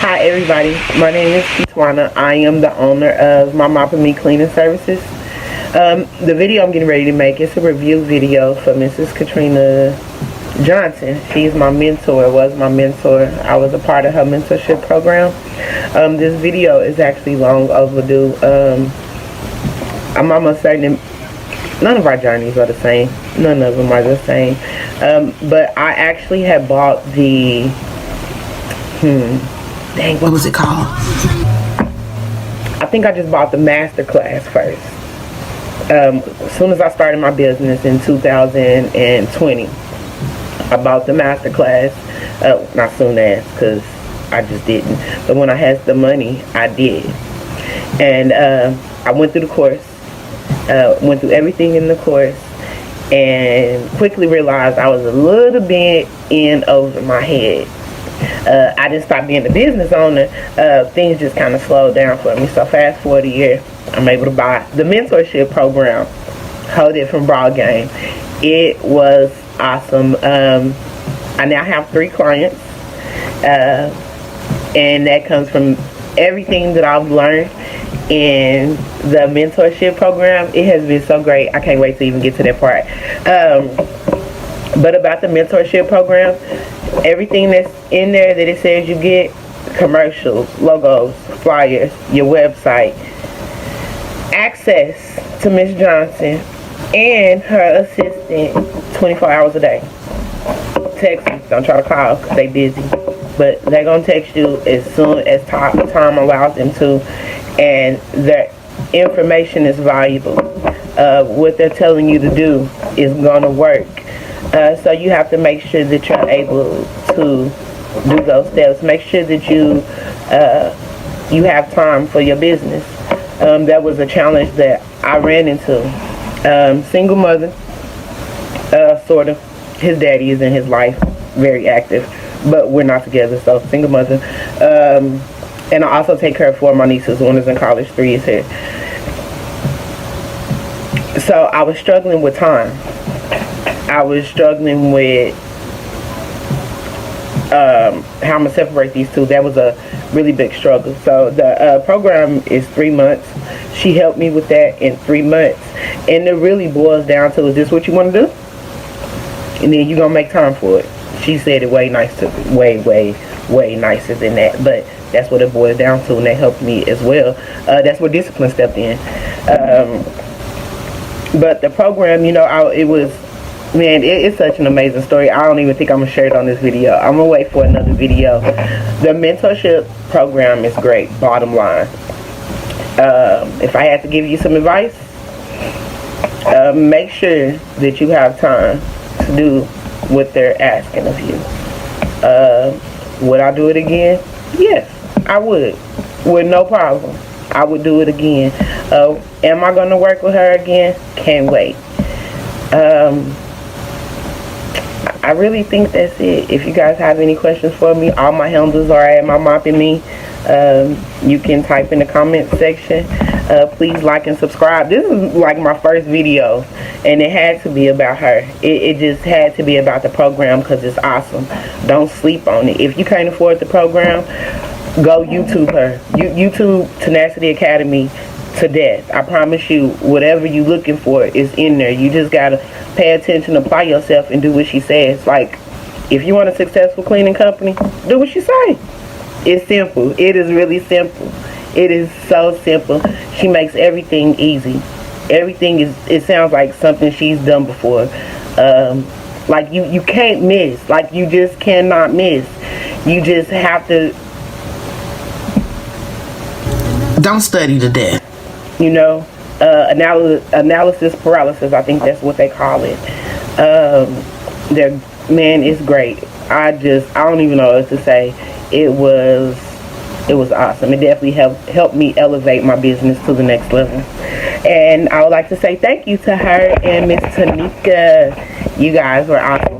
Hi everybody, my name is Kitwana. I am the owner of My Mop and Me Cleaning Services. The video I'm getting ready to make is a review video for Mrs. Katrina Johnson. She's my mentor, was my mentor. I was a part of her mentorship program. This video is actually long overdue. I'm almost certain none of our journeys are the same. None of them are the same. But I actually had bought the what was it called? I think I just bought the master class first. As soon as I started my business in 2020, I bought the master class. Not soon as, because I just didn't. But when I had the money, I did. And I went through the course, went through everything in the course, and quickly realized I was a little bit in over my head. I didn't stop being a business owner. Things just kind of slowed down for me. So fast forward a year, I'm able to buy the mentorship program. Hold it from broad game. It was awesome. I now have 3 clients, and that comes from everything that I've learned in the mentorship program. It has been so great. I can't wait to even get to that part. But about the mentorship program, everything that's in there that it says you get: commercials, logos, flyers, your website, access to Miss Johnson and her assistant 24 hours a day. Text them. Don't try to call because they busy, but they're going to text you as soon as time allows them to, and their information is valuable. What they're telling you to do is going to work. So you have to make sure that you're able to do those steps. Make sure that you have time for your business. That was a challenge that I ran into. Single mother, sort of. His daddy is in his life, very active, but we're not together, so single mother. And I also take care of 4 of my nieces. 1 is in college, 3 is here. So I was struggling with time. I was struggling with how I'm going to separate these two. That was a really big struggle. So the program is 3 months. She helped me with that in 3 months. And it really boils down to, is this what you want to do? And then you're going to make time for it. She said it way nicer than that. But that's what it boils down to, and that helped me as well. That's where discipline stepped in. But the program, it was... Man, it's such an amazing story. I don't even think I'm going to share it on this video. I'm going to wait for another video. The mentorship program is great, bottom line. If I had to give you some advice, make sure that you have time to do what they're asking of you. Would I do it again? Yes, I would. With no problem. I would do it again. Am I going to work with her again? Can't wait. I really think that's it. If you guys have any questions for me, all my handles are at My Mop and Me. You can type in the comment section. Please like and subscribe. This is like my first video, and it had to be about her. It just had to be about the program because it's awesome. Don't sleep on it. If you can't afford the program, go YouTube her. YouTube Tenacity Academy to death. I promise you, whatever you're looking for is in there. You just gotta pay attention, apply yourself, and do what she says. Like, if you want a successful cleaning company, do what she say. It's simple. It is really simple. It is so simple. She makes everything easy. Everything it sounds like something she's done before. Like you can't miss. Like, you just cannot miss. You just have to... Don't study to death. Analysis paralysis, I think that's what they call it. Man, it's great. I don't even know what to say. It was awesome. It definitely helped me elevate my business to the next level. And I would like to say thank you to her and Miss Tanika. You guys were awesome.